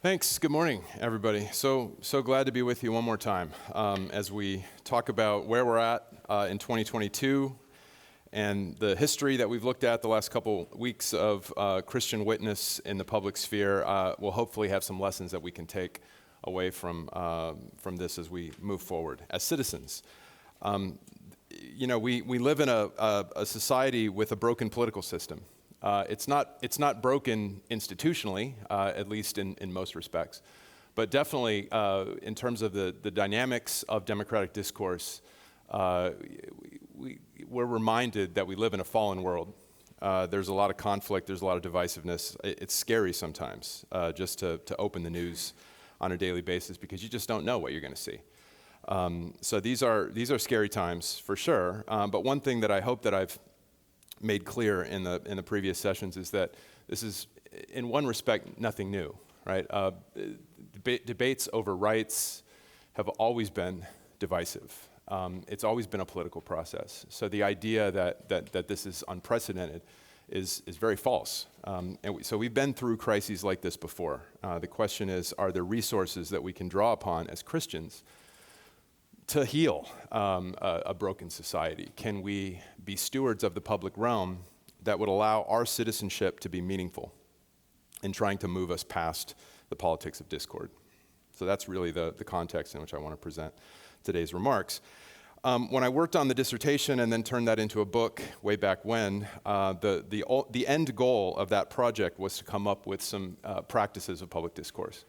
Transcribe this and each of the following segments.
Thanks. Good morning, everybody. So glad to be with you one more time as we talk about where we're at in 2022 and the history that we've looked at the last couple weeks of Christian witness in the public sphere. We'll hopefully have some lessons that we can take away from this as we move forward as citizens. We live in a society with a broken political system. It's not broken institutionally, at least in most respects, but definitely in terms of the dynamics of democratic discourse, we're reminded that we live in a fallen world. There's a lot of conflict, there's a lot of divisiveness. It's scary sometimes just to open the news on a daily basis because you just don't know what you're going to see. So these are scary times for sure. But one thing that I hope that I've made clear in the previous sessions is that this is, in one respect, nothing new, right? Debates over rights have always been divisive. It's always been a political process. So the idea that this is unprecedented is very false. So we've been through crises like this before. The question is, are there resources that we can draw upon as Christians to heal a broken society? Can we be stewards of the public realm that would allow our citizenship to be meaningful in trying to move us past the politics of discord? So that's really the context in which I want to present today's remarks. When I worked on the dissertation and then turned that into a book way back when, the end goal of that project was to come up with some practices of public discourse.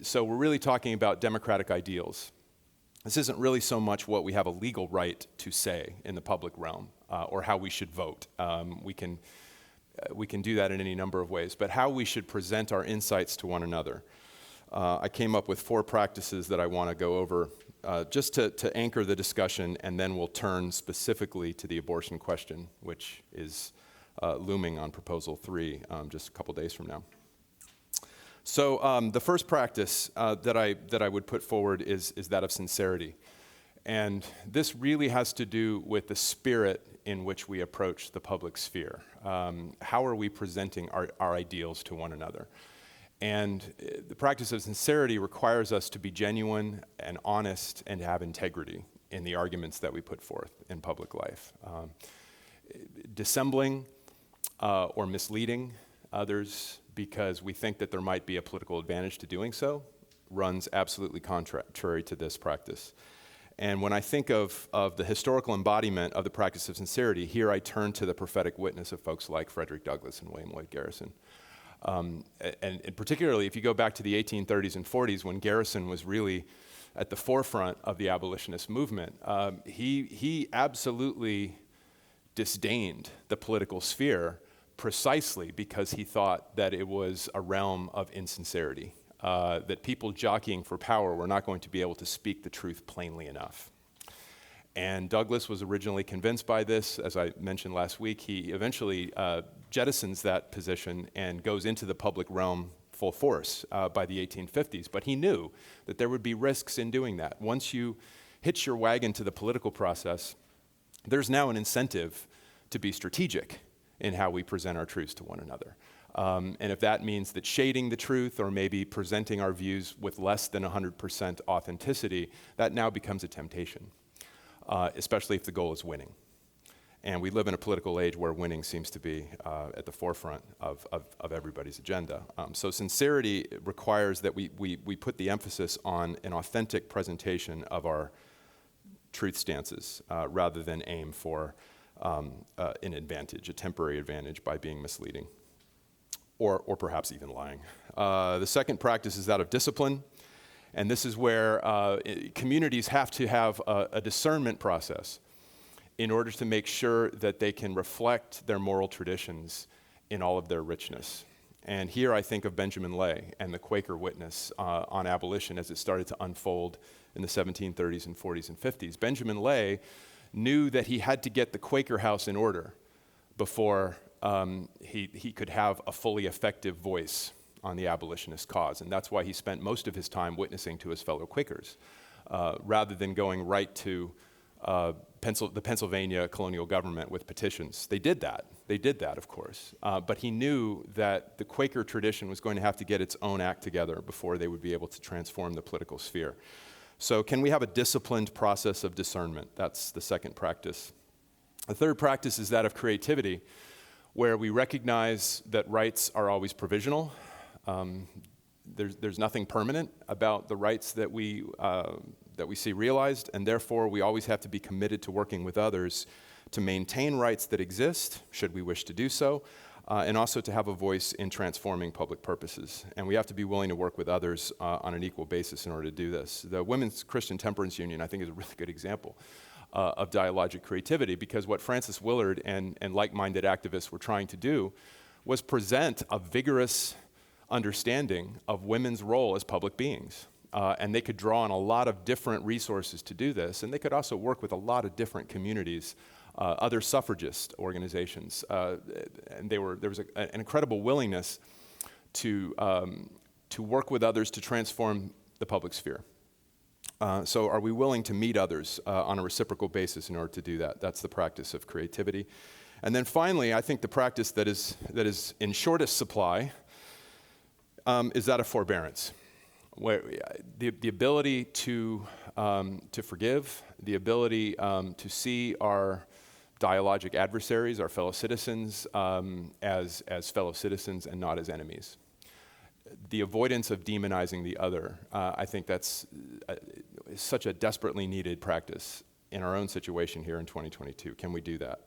So we're really talking about democratic ideals. This isn't really so much what we have a legal right to say in the public realm or how we should vote. We can do that in any number of ways, but how we should present our insights to one another. I came up with 4 practices that I want to go over just to anchor the discussion, and then we'll turn specifically to the abortion question, which is looming on Proposal 3 just a couple days from now. So the first practice that I would put forward is that of sincerity. And this really has to do with the spirit in which we approach the public sphere. How are we presenting our ideals to one another? And the practice of sincerity requires us to be genuine and honest and to have integrity in the arguments that we put forth in public life. Dissembling or misleading others because we think that there might be a political advantage to doing so runs absolutely contrary to this practice. And when I think of the historical embodiment of the practice of sincerity, here I turn to the prophetic witness of folks like Frederick Douglass and William Lloyd Garrison. And particularly if you go back to the 1830s and 40s when Garrison was really at the forefront of the abolitionist movement, he absolutely disdained the political sphere precisely because he thought that it was a realm of insincerity, that people jockeying for power were not going to be able to speak the truth plainly enough. And Douglass was originally convinced by this. As I mentioned last week, he eventually jettisons that position and goes into the public realm full force by the 1850s. But he knew that there would be risks in doing that. Once you hitch your wagon to the political process, there's now an incentive to be strategic in how we present our truths to one another. And if that means that shading the truth or maybe presenting our views with less than 100% authenticity, that now becomes a temptation, especially if the goal is winning. And we live in a political age where winning seems to be at the forefront of everybody's agenda. So sincerity requires that we put the emphasis on an authentic presentation of our truth stances rather than aim for an advantage, a temporary advantage by being misleading or perhaps even lying. The second practice is that of discipline. And this is where communities have to have a discernment process in order to make sure that they can reflect their moral traditions in all of their richness. And here I think of Benjamin Lay and the Quaker witness on abolition as it started to unfold in the 1730s and 40s and 50s. Benjamin Lay knew that he had to get the Quaker house in order before he could have a fully effective voice on the abolitionist cause. And that's why he spent most of his time witnessing to his fellow Quakers, rather than going right to the Pennsylvania colonial government with petitions. They did that. They did that, of course. But he knew that the Quaker tradition was going to have to get its own act together before they would be able to transform the political sphere. So can we have a disciplined process of discernment? That's the second practice. The third practice is that of creativity, where we recognize that rights are always provisional. There's nothing permanent about the rights that we see realized, and therefore we always have to be committed to working with others to maintain rights that exist, should we wish to do so, and also to have a voice in transforming public purposes. And we have to be willing to work with others on an equal basis in order to do this. The Women's Christian Temperance Union, I think, is a really good example of dialogic creativity, because what Frances Willard and like-minded activists were trying to do was present a vigorous understanding of women's role as public beings. And they could draw on a lot of different resources to do this, and they could also work with a lot of different communities, other suffragist organizations. And there was an incredible willingness to work with others to transform the public sphere. So are we willing to meet others on a reciprocal basis in order to do that? That's the practice of creativity. And then finally, I think the practice that is in shortest supply is that of forbearance, where the ability to forgive, the ability to see our dialogic adversaries, our fellow citizens, as fellow citizens and not as enemies. The avoidance of demonizing the other, I think that's such a desperately needed practice in our own situation here in 2022. Can we do that?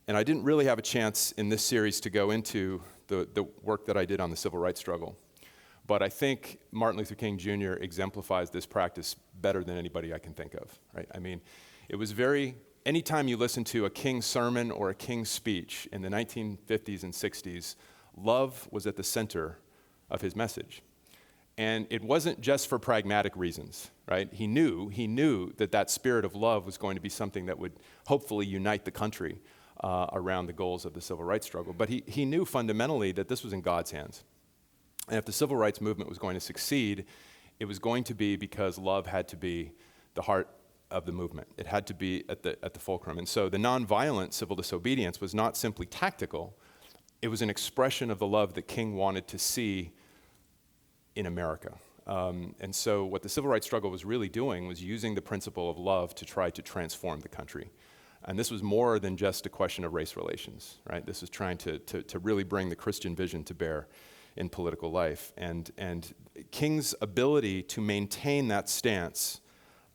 And I didn't really have a chance in this series to go into the work that I did on the civil rights struggle. But I think Martin Luther King Jr. exemplifies this practice better than anybody I can think of, right? I mean, it was anytime you listen to a King sermon or a King speech in the 1950s and 60s, love was at the center of his message. And it wasn't just for pragmatic reasons, right? He knew that spirit of love was going to be something that would hopefully unite the country around the goals of the civil rights struggle. But he knew fundamentally that this was in God's hands. And if the civil rights movement was going to succeed, it was going to be because love had to be the heart of the movement. It had to be at the fulcrum. And so the nonviolent civil disobedience was not simply tactical. It was an expression of the love that King wanted to see in America. And so what the civil rights struggle was really doing was using the principle of love to try to transform the country. And this was more than just a question of race relations, right? This was trying to really bring the Christian vision to bear in political life. And King's ability to maintain that stance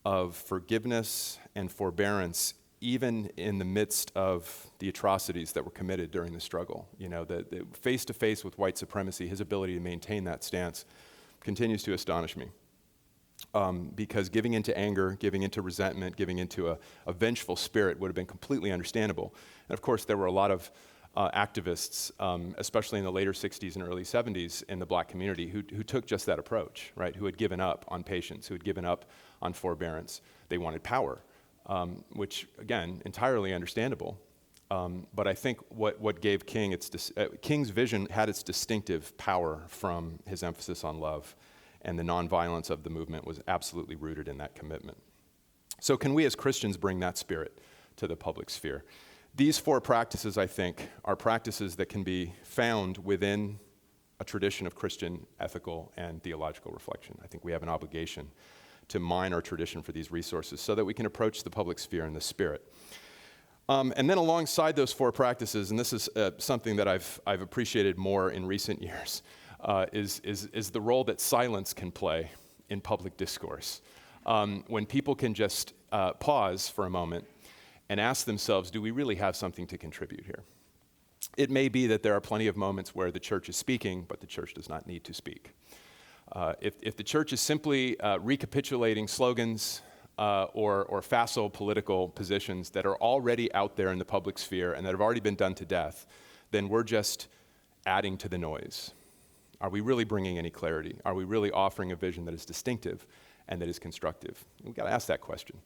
of forgiveness and forbearance, even in the midst of the atrocities that were committed during the struggle, the face-to-face with white supremacy, his ability to maintain that stance continues to astonish me. Because giving into anger, giving into resentment, giving into a vengeful spirit would have been completely understandable. And of course, there were a lot of activists, especially in the later 60s and early 70s in the black community who took just that approach, right? Who had given up on patience, who had given up on forbearance. They wanted power, which, again, entirely understandable. But I think what gave King King's vision had its distinctive power from his emphasis on love, and the nonviolence of the movement was absolutely rooted in that commitment. So can we as Christians bring that spirit to the public sphere? These four practices, I think, are practices that can be found within a tradition of Christian ethical and theological reflection. I think we have an obligation to mine our tradition for these resources so that we can approach the public sphere in the spirit. And then alongside those four practices, and this is something that I've appreciated more in recent years, is the role that silence can play in public discourse. When people can just pause for a moment and ask themselves, do we really have something to contribute here? It may be that there are plenty of moments where the church is speaking, but the church does not need to speak. If the church is simply recapitulating slogans or facile political positions that are already out there in the public sphere and that have already been done to death, then we're just adding to the noise. Are we really bringing any clarity? Are we really offering a vision that is distinctive and that is constructive? We've got to ask that question.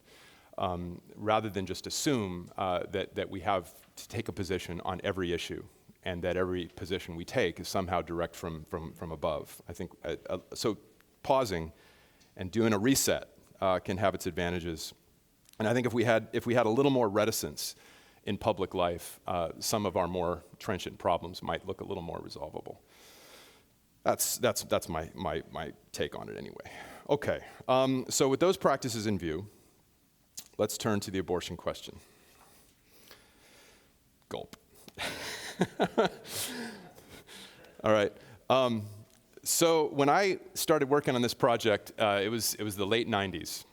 Rather than just assume that we have to take a position on every issue and that every position we take is somehow direct from above. I think so pausing and doing a reset can have its advantages And I think if we had a little more reticence in public life, some of our more trenchant problems might look a little more resolvable. That's my take on it anyway. Okay, so with those practices in view, let's turn to the abortion question. Gulp. All right. So when I started working on this project, it was the late 90s.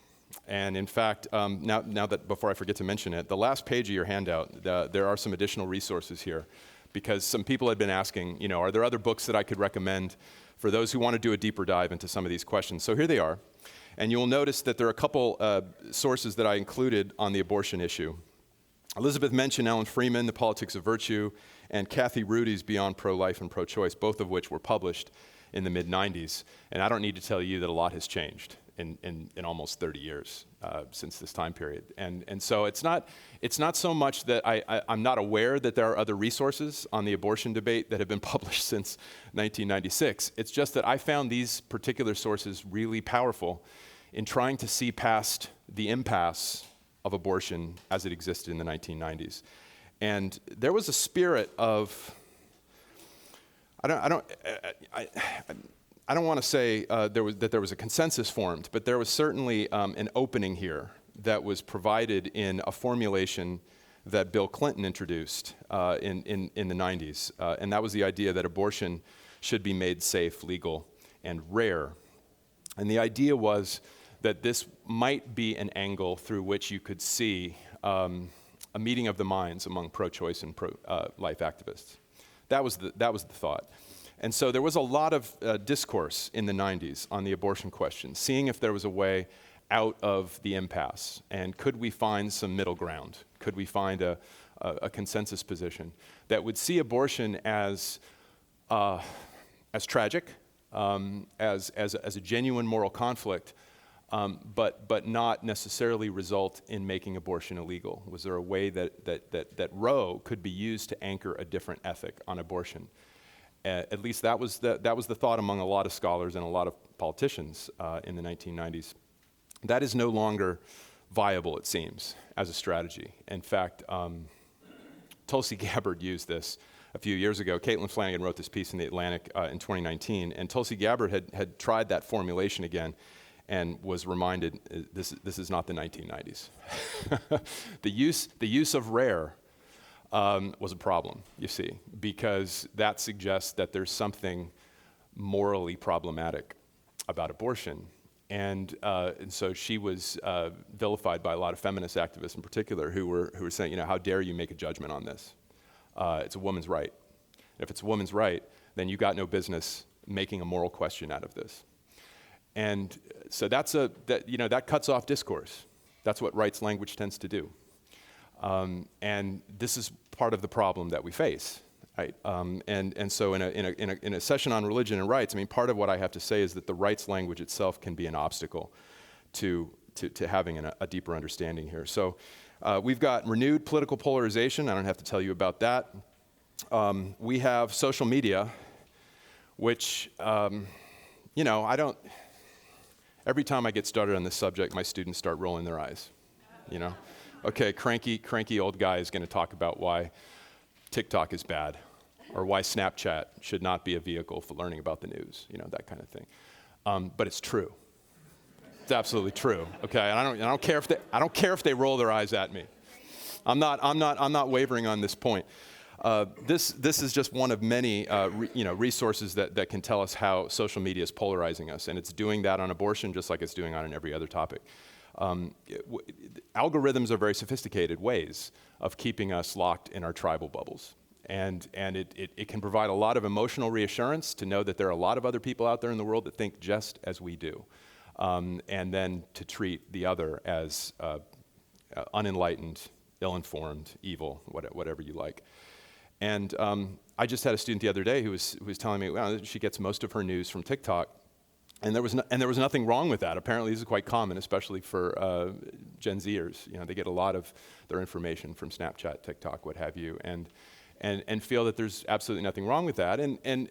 And in fact, now that before I forget to mention it, the last page of your handout, there are some additional resources here, because some people had been asking, are there other books that I could recommend for those who want to do a deeper dive into some of these questions? So here they are. And you'll notice that there are a couple sources that I included on the abortion issue. Elizabeth mentioned Alan Freeman, The Politics of Virtue, and Kathy Rudy's Beyond Pro-Life and Pro-Choice, both of which were published in the mid-90s. And I don't need to tell you that a lot has changed in almost 30 years since this time period. And so it's not so much that I'm not aware that there are other resources on the abortion debate that have been published since 1996. It's just that I found these particular sources really powerful in trying to see past the impasse of abortion as it existed in the 1990s. And there was a spirit of, I don't want to say there was a consensus formed, but there was certainly an opening here that was provided in a formulation that Bill Clinton introduced in the 90s. And that was the idea that abortion should be made safe, legal, and rare. And the idea was that this might be an angle through which you could see a meeting of the minds among pro-choice and pro-life activists. That was the thought. And so there was a lot of discourse in the 90s on the abortion question, seeing if there was a way out of the impasse, and could we find some middle ground? Could we find a consensus position that would see abortion as tragic, as a genuine moral conflict, but not necessarily result in making abortion illegal? Was there a way that Roe could be used to anchor a different ethic on abortion? At least that was the thought among a lot of scholars and a lot of politicians in the 1990s. That is no longer viable, it seems, as a strategy. In fact, Tulsi Gabbard used this a few years ago. Caitlin Flanagan wrote this piece in The Atlantic in 2019, and Tulsi Gabbard had tried that formulation again and was reminded, this is not the 1990s. The use of rare was a problem, you see, because that suggests that there's something morally problematic about abortion. And so she was vilified by a lot of feminist activists in particular who were saying, how dare you make a judgment on this? It's a woman's right. And if it's a woman's right, then you got no business making a moral question out of this. And so that cuts off discourse. That's what rights language tends to do. And this is part of the problem that we face, right? And so in a session on religion and rights, part of what I have to say is that the rights language itself can be an obstacle to having a deeper understanding here. So we've got renewed political polarization. I don't have to tell you about that. We have social media, which, every time I get started on this subject, my students start rolling their eyes, Okay, cranky old guy is going to talk about why TikTok is bad, or why Snapchat should not be a vehicle for learning about the news, that kind of thing. But it's true. It's absolutely true. Okay, and I don't care if they roll their eyes at me. I'm not wavering on this point. This is just one of many resources that can tell us how social media is polarizing us, and it's doing that on abortion just like it's doing on every other topic. Algorithms are very sophisticated ways of keeping us locked in our tribal bubbles. And it can provide a lot of emotional reassurance to know that there are a lot of other people out there in the world that think just as we do. And then to treat the other as unenlightened, ill-informed, evil, whatever you like. And I just had a student the other day who was telling me, well, she gets most of her news from TikTok. And there was nothing wrong with that. Apparently, this is quite common, especially for Gen Zers. They get a lot of their information from Snapchat, TikTok, what have you, and feel that there's absolutely nothing wrong with that. And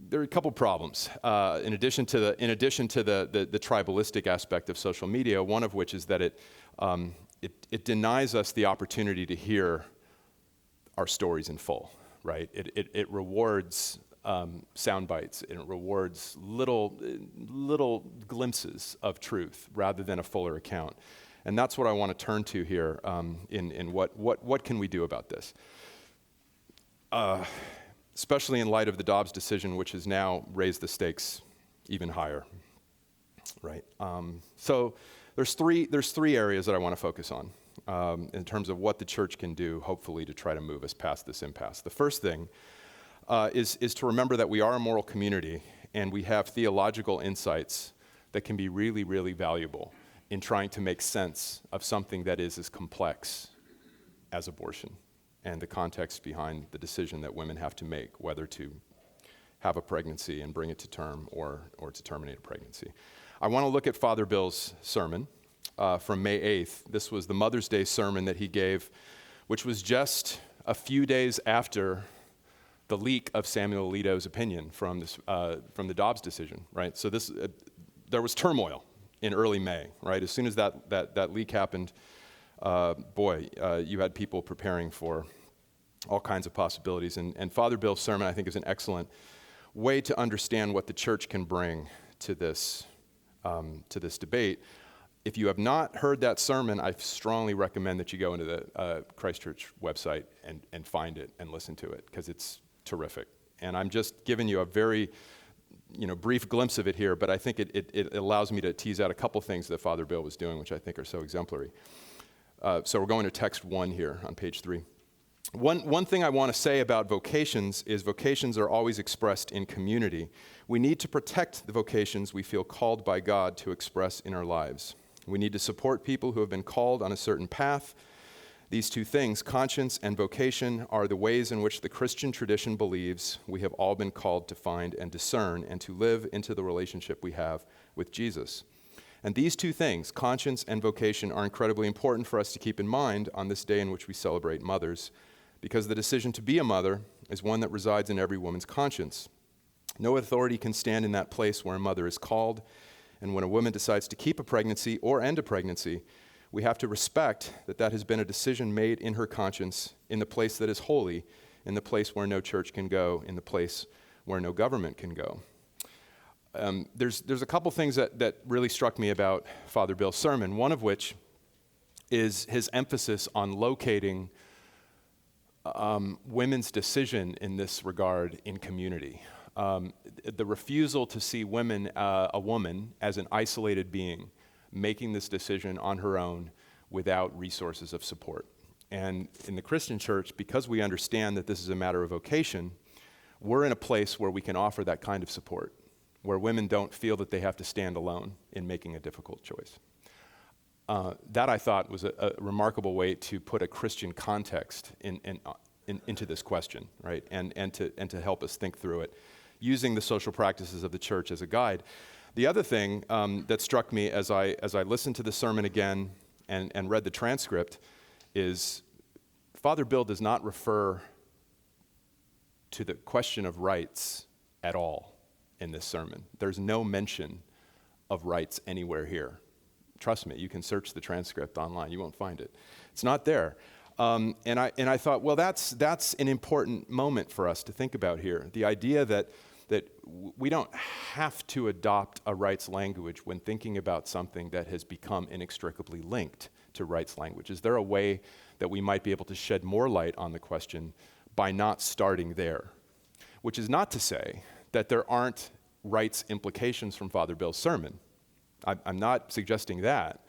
there are a couple problems. In addition to the tribalistic aspect of social media, one of which is that it denies us the opportunity to hear our stories in full, right? It rewards sound bites, and it rewards little glimpses of truth rather than a fuller account. And that's what I want to turn to here in what can we do about this? Especially in light of the Dobbs decision, which has now raised the stakes even higher, right? So there's three areas that I want to focus on in terms of what the church can do, hopefully, to try to move us past this impasse. The first thing is to remember that we are a moral community, and we have theological insights that can be really, really valuable in trying to make sense of something that is as complex as abortion and the context behind the decision that women have to make, whether to have a pregnancy and bring it to term or to terminate a pregnancy. I want to look at Father Bill's sermon from May 8th. This was the Mother's Day sermon that he gave, which was just a few days after the leak of Samuel Alito's opinion from the Dobbs decision, right? So there was turmoil in early May, right? As soon as that leak happened, you had people preparing for all kinds of possibilities. And Father Bill's sermon, I think, is an excellent way to understand what the church can bring to this debate. If you have not heard that sermon, I strongly recommend that you go into the Christ Church website and find it and listen to it, because it's terrific. And I'm just giving you a very brief glimpse of it here, but I think it allows me to tease out a couple things that Father Bill was doing, which I think are so exemplary. So we're going to text 1 here on page 3. One thing I want to say about vocations is vocations are always expressed in community. We need to protect the vocations we feel called by God to express in our lives. We need to support people who have been called on a certain path. These two things, conscience and vocation, are the ways in which the Christian tradition believes we have all been called to find and discern and to live into the relationship we have with Jesus. And these two things, conscience and vocation, are incredibly important for us to keep in mind on this day in which we celebrate mothers, because the decision to be a mother is one that resides in every woman's conscience. No authority can stand in that place where a mother is called, and when a woman decides to keep a pregnancy or end a pregnancy, we have to respect that has been a decision made in her conscience, in the place that is holy, in the place where no church can go, in the place where no government can go. There's a couple things that really struck me about Father Bill's sermon, one of which is his emphasis on locating women's decision in this regard in community. The refusal to see a woman, as an isolated being, making this decision on her own without resources of support. And in the Christian church, because we understand that this is a matter of vocation, we're in a place where we can offer that kind of support, where women don't feel that they have to stand alone in making a difficult choice. That, I thought, was a remarkable way to put a Christian context into this question, right? And to help us think through it, using the social practices of the church as a guide. The other thing that struck me as I listened to the sermon again and read the transcript is Father Bill does not refer to the question of rights at all in this sermon. There's no mention of rights anywhere here. Trust me, you can search the transcript online. You won't find it. It's not there. And I thought, well, that's an important moment for us to think about here. The idea that we don't have to adopt a rights language when thinking about something that has become inextricably linked to rights language. Is there a way that we might be able to shed more light on the question by not starting there? Which is not to say that there aren't rights implications from Father Bill's sermon. I'm not suggesting that,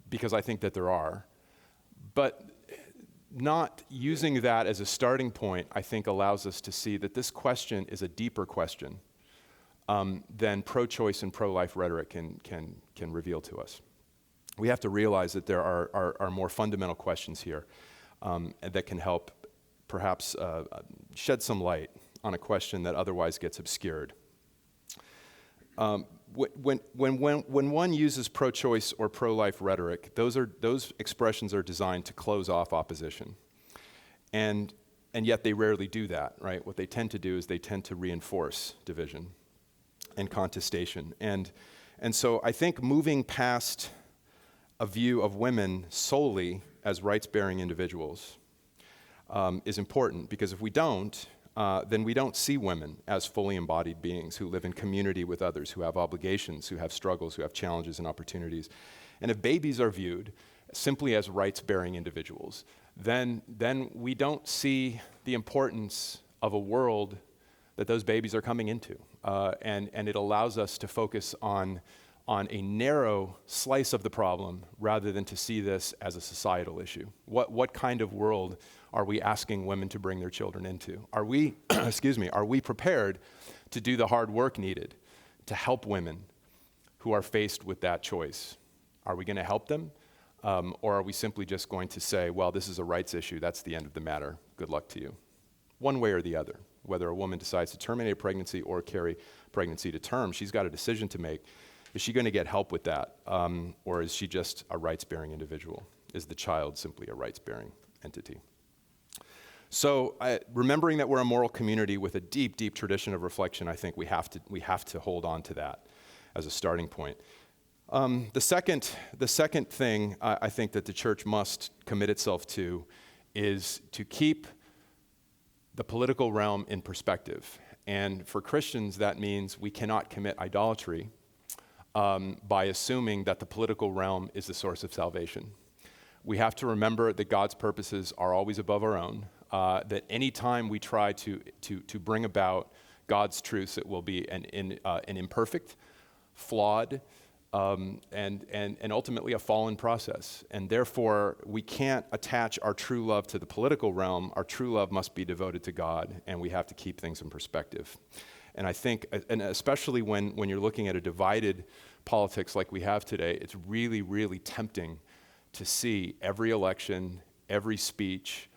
because I think that there are. But not using that as a starting point, I think, allows us to see that this question is a deeper question than pro-choice and pro-life rhetoric can reveal to us. We have to realize that there are more fundamental questions here that can help perhaps shed some light on a question that otherwise gets obscured. When one uses pro-choice or pro-life rhetoric, those expressions are designed to close off opposition. And And yet they rarely do that, right? What they tend to do is they tend to reinforce division and contestation. And so I think moving past a view of women solely as rights-bearing individuals is important, because if we don't, then we don't see women as fully embodied beings who live in community with others, who have obligations, who have struggles, who have challenges and opportunities. And if babies are viewed simply as rights-bearing individuals, then we don't see the importance of a world that those babies are coming into. And it allows us to focus on a narrow slice of the problem rather than to see this as a societal issue. What kind of world are we asking women to bring their children into? Are we, are we prepared to do the hard work needed to help women who are faced with that choice? Are we going to help them? Or are we simply just going to say, well, this is a rights issue, that's the end of the matter, good luck to you? One way or the other, whether a woman decides to terminate a pregnancy or carry pregnancy to term, she's got a decision to make. Is she going to get help with that? Or is she just a rights-bearing individual? Is the child simply a rights-bearing entity? So remembering that we're a moral community with a deep, deep tradition of reflection, I think we have to hold on to that as a starting point. The second thing I think that the church must commit itself to is to keep the political realm in perspective. And for Christians, that means we cannot commit idolatry by assuming that the political realm is the source of salvation. We have to remember that God's purposes are always above our own, that any time we try to bring about God's truths, it will be an imperfect, flawed, and ultimately a fallen process. And therefore, we can't attach our true love to the political realm. Our true love must be devoted to God, and we have to keep things in perspective. And I think, and especially when you're looking at a divided politics like we have today, it's really, really tempting to see every election, every speech,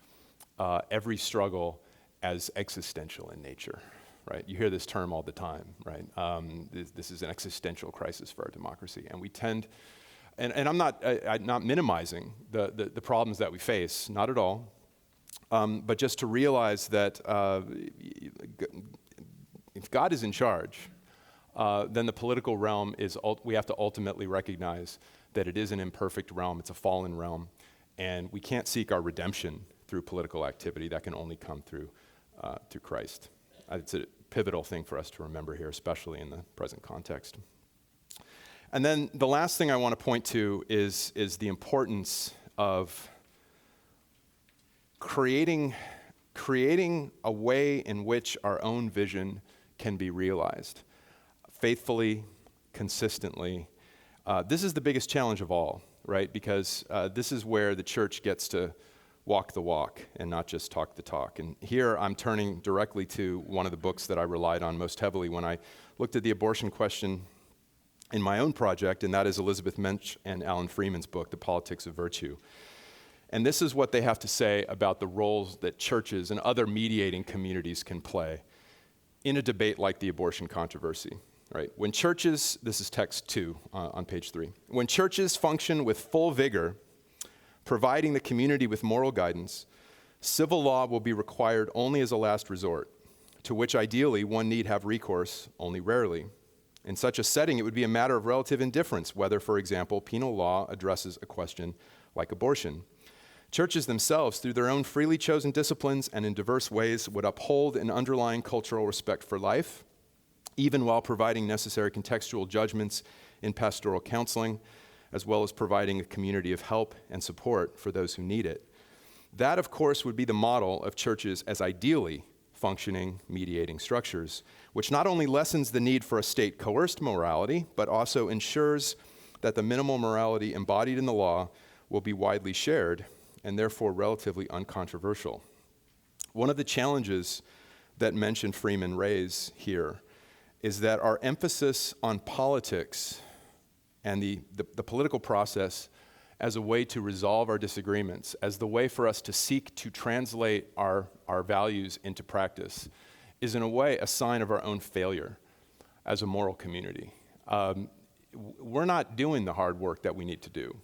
every struggle as existential in nature. Right? You hear this term all the time, right? This is an existential crisis for our democracy, and we tend, and I'm not minimizing the problems that we face, not at all, but just to realize that if God is in charge, then the political realm we have to ultimately recognize that it is an imperfect realm, it's a fallen realm, and we can't seek our redemption through political activity. That can only come through Christ. It's a pivotal thing for us to remember here, especially in the present context. And then the last thing I want to point to is the importance of creating a way in which our own vision can be realized faithfully, consistently. This is the biggest challenge of all, right? Because this is where the church gets to walk the walk and not just talk the talk. And here I'm turning directly to one of the books that I relied on most heavily when I looked at the abortion question in my own project, and that is Elizabeth Mensch and Alan Freeman's book, The Politics of Virtue. And this is what they have to say about the roles that churches and other mediating communities can play in a debate like the abortion controversy. Right? When churches, this is text 2 on page 3, when churches function with full vigor, providing the community with moral guidance, civil law will be required only as a last resort, to which ideally one need have recourse only rarely. In such a setting, it would be a matter of relative indifference whether, for example, penal law addresses a question like abortion. Churches themselves, through their own freely chosen disciplines and in diverse ways, would uphold an underlying cultural respect for life, even while providing necessary contextual judgments in pastoral counseling, as well as providing a community of help and support for those who need it. That, of course, would be the model of churches as ideally functioning mediating structures, which not only lessens the need for a state-coerced morality, but also ensures that the minimal morality embodied in the law will be widely shared and therefore relatively uncontroversial. One of the challenges that Mensch and Freeman raise here is that our emphasis on politics and the political process as a way to resolve our disagreements, as the way for us to seek to translate our values into practice, is in a way a sign of our own failure as a moral community. We're not doing the hard work that we need to do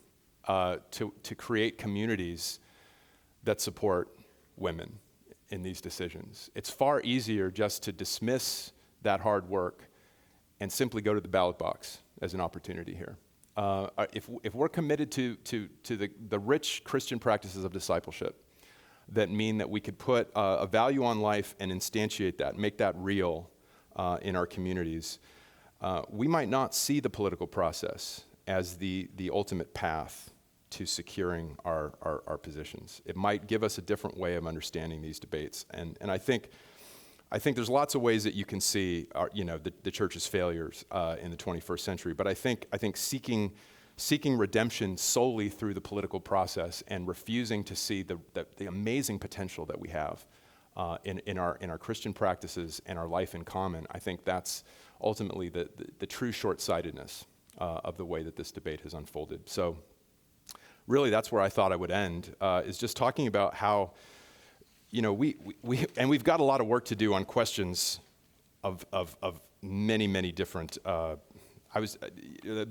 to create communities that support women in these decisions. It's far easier just to dismiss that hard work and simply go to the ballot box as an opportunity here. If we're committed to the rich Christian practices of discipleship that mean that we could put a value on life and instantiate that, make that real in our communities, we might not see the political process as the ultimate path to securing our positions. It might give us a different way of understanding these debates. And I think there's lots of ways that you can see the church's failures in the 21st century. But I think seeking redemption solely through the political process and refusing to see the amazing potential that we have in our Christian practices and our life in common, I think that's ultimately the true short-sightedness of the way that this debate has unfolded. So really, that's where I thought I would end, is just talking about how, we've got a lot of work to do on questions of many different. I was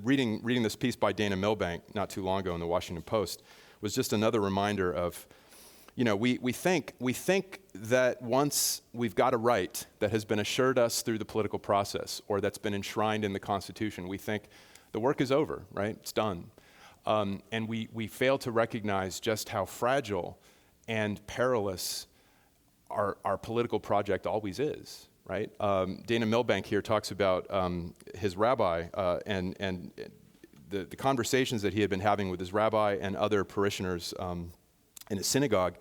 reading this piece by Dana Milbank not too long ago in the Washington Post. Was just another reminder of, we think that once we've got a right that has been assured us through the political process or that's been enshrined in the Constitution, we think the work is over, right? It's done. And we fail to recognize just how fragile and perilous our political project always is, right? Dana Milbank here talks about his rabbi and the conversations that he had been having with his rabbi and other parishioners in a synagogue.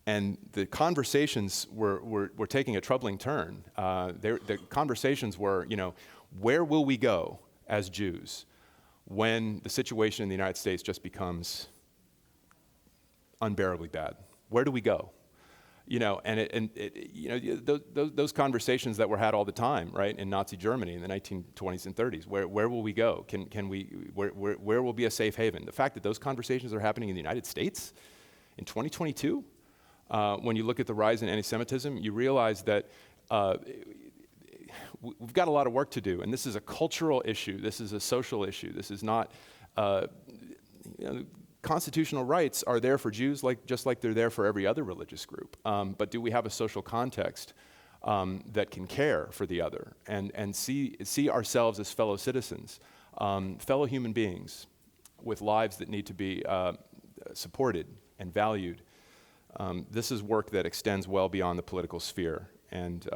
And the conversations were taking a troubling turn. The conversations were, where will we go as Jews when the situation in the United States just becomes unbearably bad? Where do we go? Those conversations that were had all the time, right, in Nazi Germany in the 1920s and 30s. Where will we go? Where will be a safe haven? The fact that those conversations are happening in the United States in 2022, when you look at the rise in anti-Semitism, you realize that we've got a lot of work to do, and this is a cultural issue. This is a social issue. This is not. Constitutional rights are there for Jews, just like they're there for every other religious group. But do we have a social context that can care for the other and see ourselves as fellow citizens, fellow human beings with lives that need to be supported and valued? This is work that extends well beyond the political sphere. And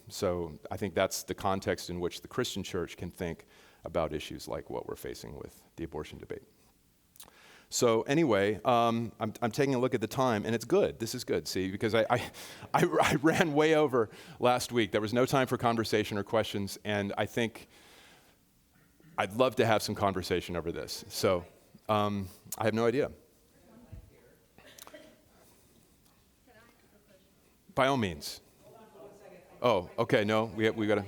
so I think that's the context in which the Christian church can think about issues like what we're facing with the abortion debate. So anyway, I'm taking a look at the time, and it's good. This is good, see, because I ran way over last week. There was no time for conversation or questions, and I think I'd love to have some conversation over this. So I have no idea. By all means. Oh, okay, no, we got to.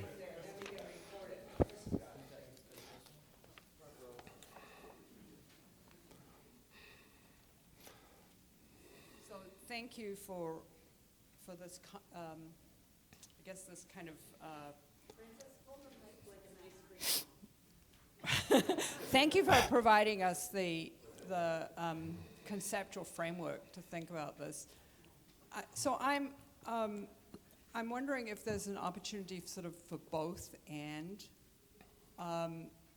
Thank you for this, I guess this kind of, thank you for providing us the conceptual framework to think about this. So I'm wondering if there's an opportunity sort of for both and,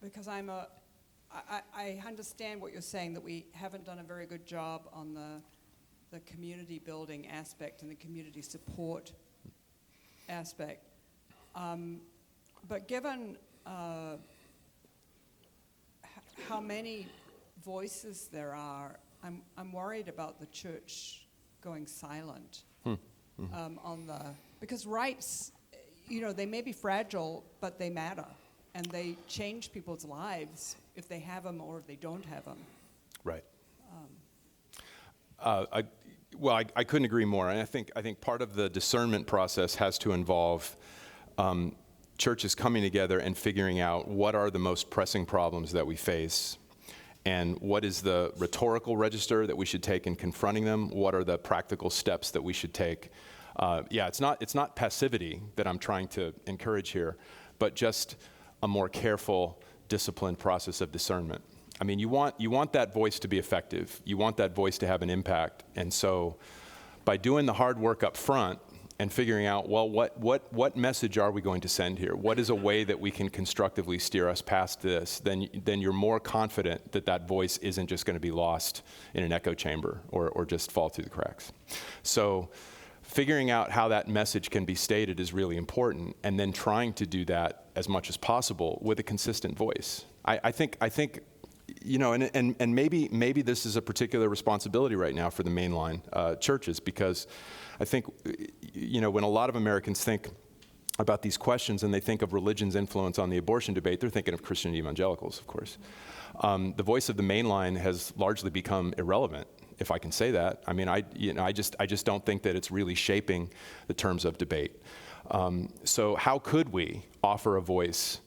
because I understand what you're saying, that we haven't done a very good job on the community building aspect and the community support aspect. But given how many voices there are, I'm worried about the church going silent because rights, they may be fragile, but they matter, and they change people's lives if they have them or if they don't have them. Right. I couldn't agree more. And I think part of the discernment process has to involve churches coming together and figuring out what are the most pressing problems that we face, and what is the rhetorical register that we should take in confronting them. What are the practical steps that we should take? It's not passivity that I'm trying to encourage here, but just a more careful, disciplined process of discernment. I mean, you want that voice to be effective. You want that voice to have an impact. And so by doing the hard work up front, and figuring out, well, what message are we going to send here? What is a way that we can constructively steer us past this? Then you're more confident that that voice isn't just going to be lost in an echo chamber or just fall through the cracks. So figuring out how that message can be stated is really important, and then trying to do that as much as possible with a consistent voice. I think you know, and maybe this is a particular responsibility right now for the mainline churches, because I think, you know, when a lot of Americans think about these questions and they think of religion's influence on the abortion debate, they're thinking of Christian evangelicals, of course. The voice of the mainline has largely become irrelevant, if I can say that. I mean, I just don't think that it's really shaping the terms of debate. So how could we offer a voice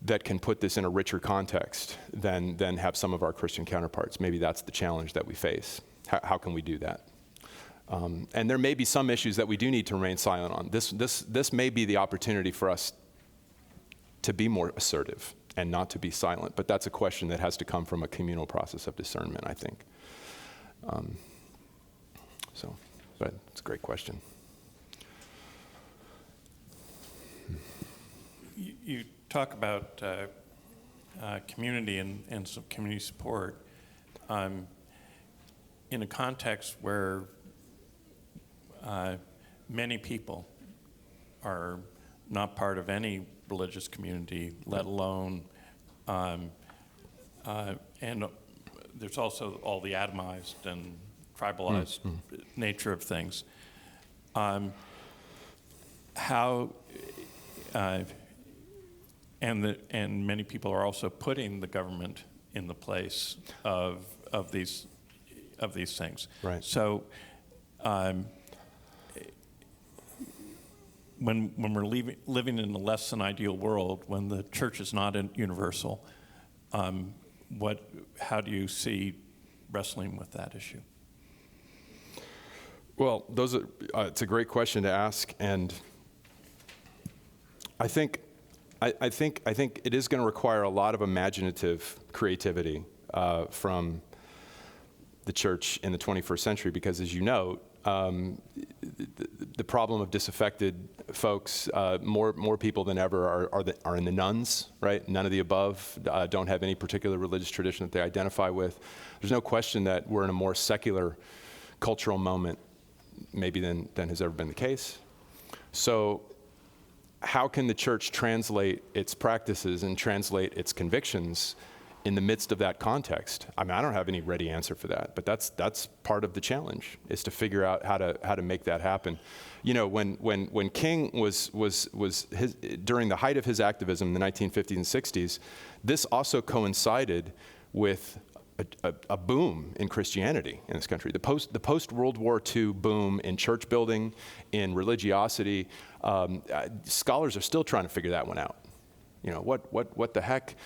that can put this in a richer context than have some of our Christian counterparts? Maybe that's the challenge that we face. How can we do that? And there may be some issues that we do need to remain silent on. This may be the opportunity for us to be more assertive and not to be silent, but that's a question that has to come from a communal process of discernment, I think. But it's a great question. You talk about community and some community support in a context where many people are not part of any religious community, let alone, and there's also all the atomized and tribalized nature of things. And many people are also putting the government in the place of these things. Right. So, when we're living in a less than ideal world, when the church is not universal, how do you see wrestling with that issue? Well, it's a great question to ask, and I think it is going to require a lot of imaginative creativity from the church in the 21st century, because, as you know, the problem of disaffected folks, more people than ever are in the nones, right? None of the above, don't have any particular religious tradition that they identify with. There's no question that we're in a more secular cultural moment maybe than has ever been the case. So how can the church translate its practices and translate its convictions in the midst of that context? I mean, I don't have any ready answer for that, but that's part of the challenge, is to figure out how to make that happen. You know, when King was during the height of his activism in the 1950s and 60s, this also coincided with a boom in Christianity in this country. The post World War II boom in church building, in religiosity. Scholars are still trying to figure that one out. You know, what the heck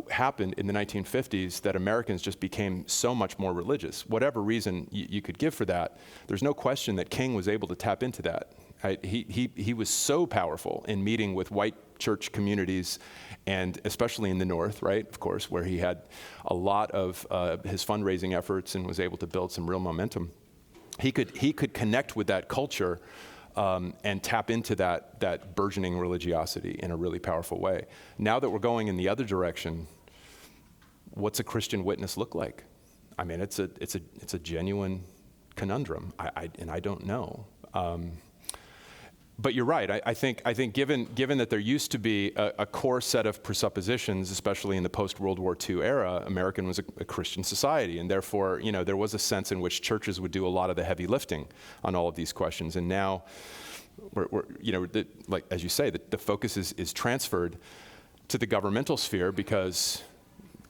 happened in the 1950s that Americans just became so much more religious? Whatever reason you could give for that, there's no question that King was able to tap into that. Right? He was so powerful in meeting with white church communities, and especially in the North, right, of course, where he had a lot of his fundraising efforts and was able to build some real momentum. He could connect with that culture and tap into that burgeoning religiosity in a really powerful way. Now that we're going in the other direction, what's a Christian witness look like? I mean, it's a genuine conundrum, and I don't know. But you're right. I think given that there used to be a core set of presuppositions, especially in the post-World War II era, America was a Christian society, and therefore, you know, there was a sense in which churches would do a lot of the heavy lifting on all of these questions. And now, you know, like as you say, the focus is transferred to the governmental sphere because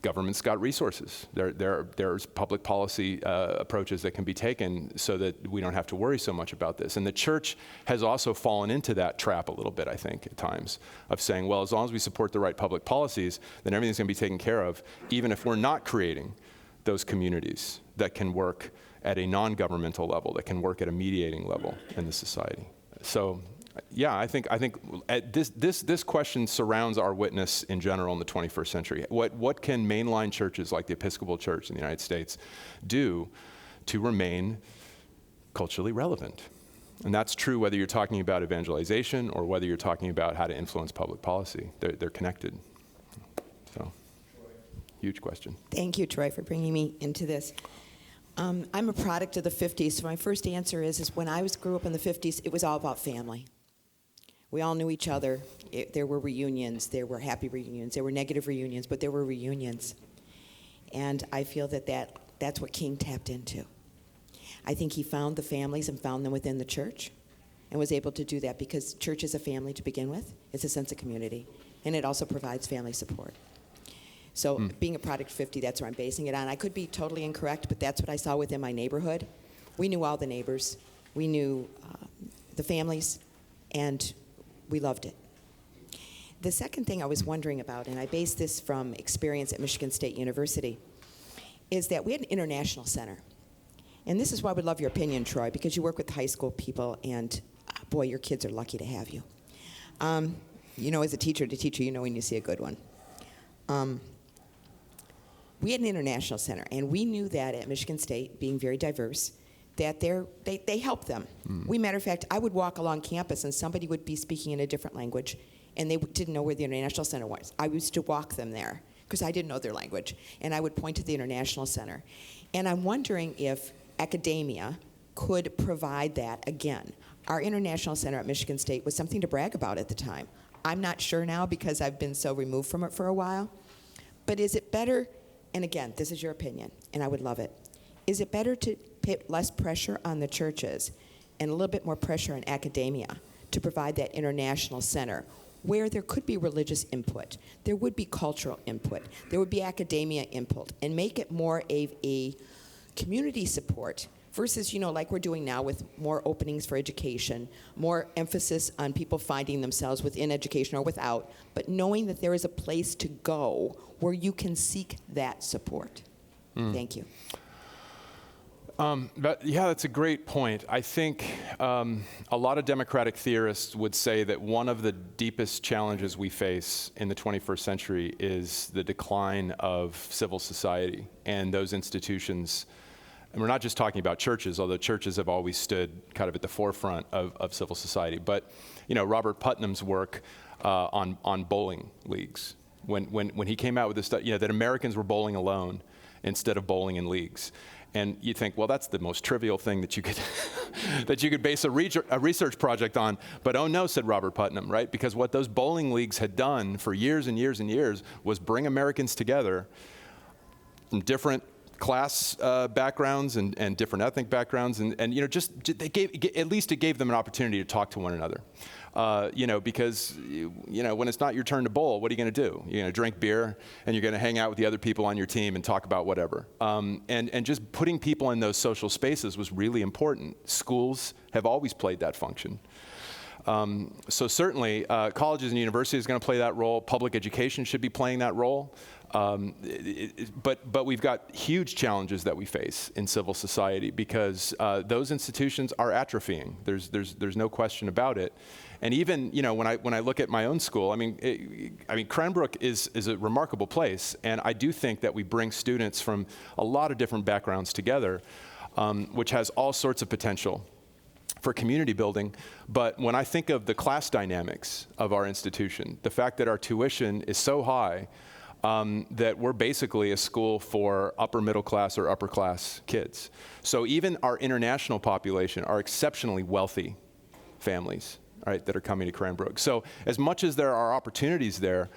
government's got resources. There's public policy approaches that can be taken so that we don't have to worry so much about this. And the church has also fallen into that trap a little bit, I think, at times, of saying, well, as long as we support the right public policies, then everything's going to be taken care of, even if we're not creating those communities that can work at a non-governmental level, that can work at a mediating level in the society. So, yeah, I think this question surrounds our witness in general in the 21st century. What can mainline churches like the Episcopal Church in the United States do to remain culturally relevant? And that's true whether you're talking about evangelization or whether you're talking about how to influence public policy. They're connected. So, huge question. Thank you, Troy, for bringing me into this. I'm a product of the 50s, so my first answer is when I grew up in the 50s, it was all about family. We all knew each other. There were reunions. There were happy reunions. There were negative reunions, but there were reunions. And I feel that's what King tapped into. I think he found the families and found them within the church and was able to do that because church is a family to begin with. It's a sense of community, and it also provides family support. So being a product of 50, that's where I'm basing it on. I could be totally incorrect, but that's what I saw within my neighborhood. We knew all the neighbors. We knew the families, and we loved it. The second thing I was wondering about, and I based this from experience at Michigan State University, is that we had an international center. And this is why I would love your opinion, Troy, because you work with high school people, and boy, your kids are lucky to have you. You know, as a teacher to teacher, you know when you see a good one. We had an international center, and we knew that at Michigan State, being very diverse, that they helped them. Matter of fact, I would walk along campus, and somebody would be speaking in a different language, and they didn't know where the international center was. I used to walk them there, because I didn't know their language, and I would point to the international center. And I'm wondering if academia could provide that again. Our international center at Michigan State was something to brag about at the time. I'm not sure now because I've been so removed from it for a while. But is it better, and again, this is your opinion, and I would love it, is it better to put less pressure on the churches and a little bit more pressure on academia to provide that international center where there could be religious input, there would be cultural input, there would be academia input, and make it more a community support versus, you know, like we're doing now with more openings for education, more emphasis on people finding themselves within education or without, but knowing that there is a place to go where you can seek that support. Thank you. That's a great point. I think a lot of democratic theorists would say that one of the deepest challenges we face in the 21st century is the decline of civil society and those institutions. And we're not just talking about churches, although churches have always stood kind of at the forefront of civil society. But, you know, Robert Putnam's work on bowling leagues, when he came out with this stuff, you know, that Americans were bowling alone instead of bowling in leagues. And you think, well, that's the most trivial thing that you could that you could base a research project on. But oh no, said Robert Putnam, right? Because what those bowling leagues had done for years and years and years was bring Americans together from different class backgrounds and different ethnic backgrounds, and you know, at least it gave them an opportunity to talk to one another. You know, because you know, when it's not your turn to bowl, what are you going to do? You're going to drink beer, and you're going to hang out with the other people on your team and talk about whatever. And just putting people in those social spaces was really important. Schools have always played that function. So certainly, colleges and universities are going to play that role. Public education should be playing that role. But we've got huge challenges that we face in civil society because those institutions are atrophying. There's no question about it. And even, you know, when I look at my own school, I mean, Cranbrook is a remarkable place, and I do think that we bring students from a lot of different backgrounds together, which has all sorts of potential for community building. But when I think of the class dynamics of our institution, the fact that our tuition is so high that we're basically a school for upper middle class or upper class kids. So even our international population are exceptionally wealthy families, right, that are coming to Cranbrook. So as much as there are opportunities there,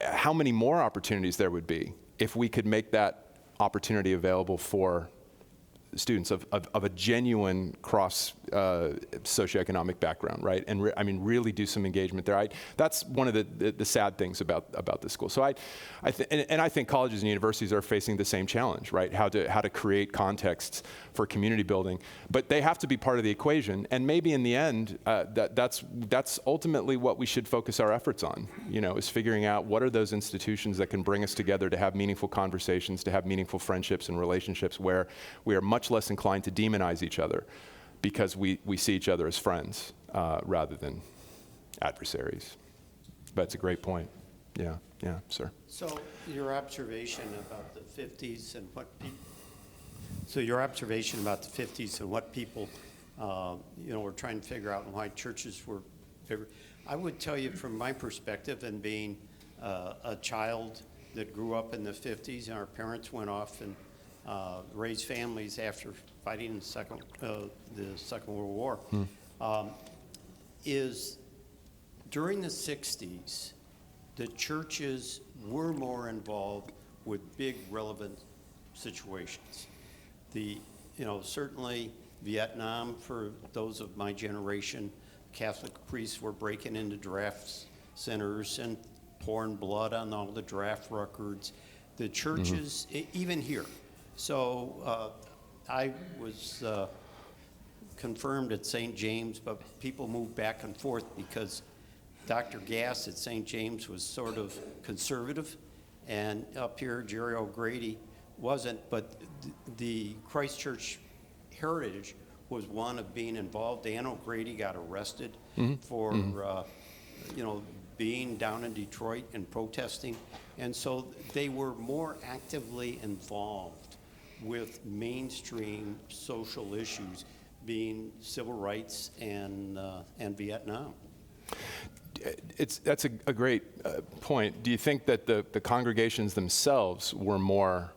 how many more opportunities there would be if we could make that opportunity available for students of a genuine cross socioeconomic background, right? And I mean, really do some engagement there. That's one of the sad things about this school. So I think colleges and universities are facing the same challenge, right? How to create contexts for community building, but they have to be part of the equation. And maybe in the end, that's ultimately what we should focus our efforts on. You know, is figuring out what are those institutions that can bring us together to have meaningful conversations, to have meaningful friendships and relationships where we are much less inclined to demonize each other because we see each other as friends rather than adversaries. But it's a great point. Yeah, sir. So your observation about the 50s and what people we're trying to figure out why churches were favored. I would tell you from my perspective, and being a child that grew up in the 50s, and our parents went off and raised families after fighting in the Second World War, is during the 60s, the churches were more involved with big relevant situations. Certainly Vietnam, for those of my generation, Catholic priests were breaking into draft centers and pouring blood on all the draft records. The churches, even here. So I was confirmed at St. James, but people moved back and forth because Dr. Gass at St. James was sort of conservative, and up here, Jerry O'Grady wasn't, but the Christ Church heritage was one of being involved. Dan O'Grady got arrested for, being down in Detroit and protesting, and so they were more actively involved with mainstream social issues, being civil rights and Vietnam. That's a great point. Do you think that the congregations themselves were more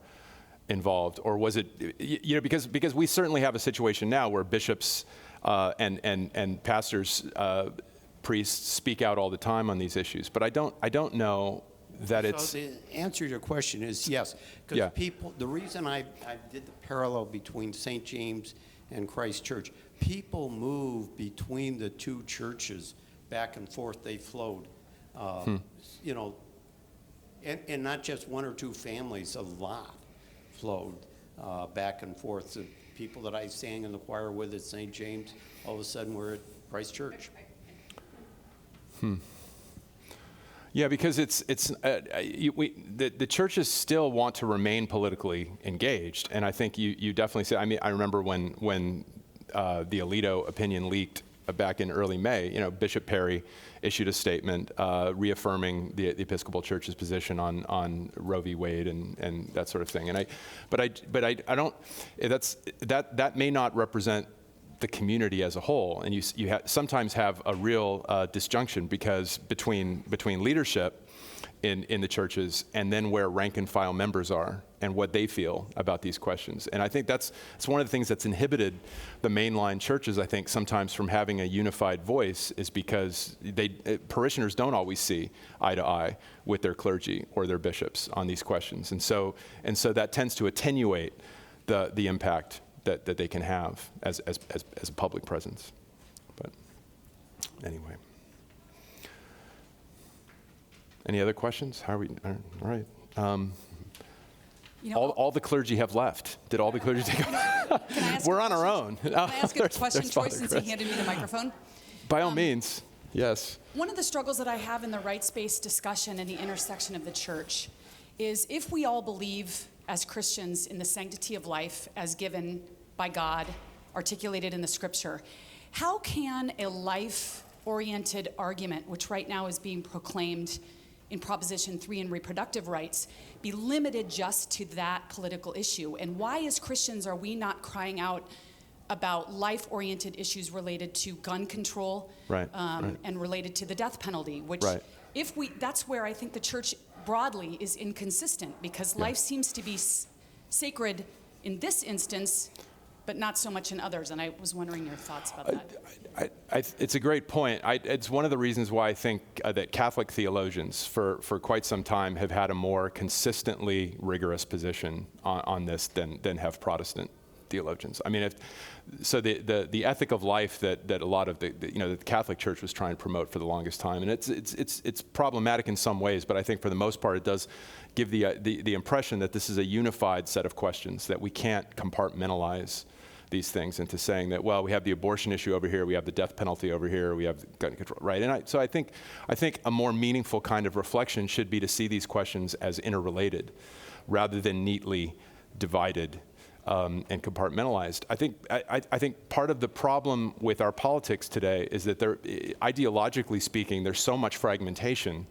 involved, or was it, because we certainly have a situation now where bishops and pastors, priests speak out all the time on these issues, but I don't know that it's. So the answer to your question is yes, because people. The reason I did the parallel between St. James and Christ Church, people move between the two churches back and forth. They flowed, and not just one or two families. A lot flowed back and forth. The people that I sang in the choir with at St. James, all of a sudden were at Christ Church. Yeah, because the churches still want to remain politically engaged, and I think you definitely say. I mean, I remember when the Alito opinion leaked back in early May. Bishop Perry issued a statement reaffirming the Episcopal Church's position on Roe v. Wade and that sort of thing. But I don't. That may not represent the community as a whole, and you sometimes have a real disjunction between leadership in the churches and then where rank and file members are and what they feel about these questions. And I think it's one of the things that's inhibited the mainline churches, I think, sometimes from having a unified voice, is because parishioners don't always see eye to eye with their clergy or their bishops on these questions. And so that tends to attenuate the impact that they can have as a public presence. But anyway. Any other questions? How are we? All right. All the clergy have left. Did all the clergy take off? We're on our own. Can I ask a question, Troy, since he handed me the microphone? By all means, yes. One of the struggles that I have in the rights-based discussion and the intersection of the church is if we all believe as Christians in the sanctity of life as given by God, articulated in the scripture, how can a life-oriented argument, which right now is being proclaimed in Proposition 3 in reproductive rights, be limited just to that political issue? And why, as Christians, are we not crying out about life-oriented issues related to gun control and related to the death penalty, which that's where I think the church broadly is inconsistent, because life seems to be sacred in this instance, but not so much in others. And I was wondering your thoughts about that. It's a great point. It's one of the reasons why I think that Catholic theologians for quite some time have had a more consistently rigorous position on this than have Protestant theologians. I mean, the ethic of life that a lot of the Catholic Church was trying to promote for the longest time, and it's problematic in some ways, but I think for the most part it does give the impression that this is a unified set of questions, that we can't compartmentalize these things into saying that, well, we have the abortion issue over here, we have the death penalty over here, we have gun control, right? And so I think a more meaningful kind of reflection should be to see these questions as interrelated, rather than neatly divided and compartmentalized. I think part of the problem with our politics today is that ideologically speaking, there's so much fragmentation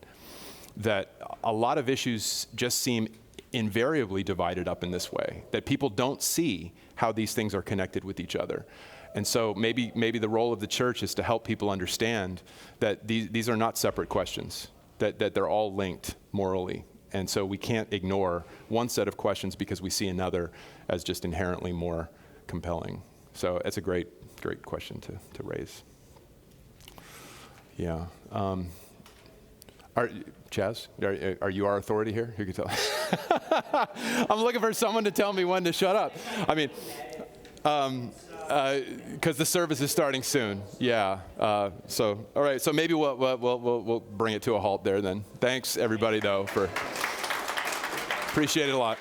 that a lot of issues just seem invariably divided up in this way, that people don't see how these things are connected with each other. And so maybe the role of the church is to help people understand that these are not separate questions, that they're all linked morally. And so we can't ignore one set of questions because we see another as just inherently more compelling. So it's a great question to raise. Yeah. Chaz, are you our authority here? Who can tell? I'm looking for someone to tell me when to shut up. I mean, because the service is starting soon. Yeah. So, all right. So maybe we'll bring it to a halt there then. Thanks, everybody, though, for appreciate it a lot.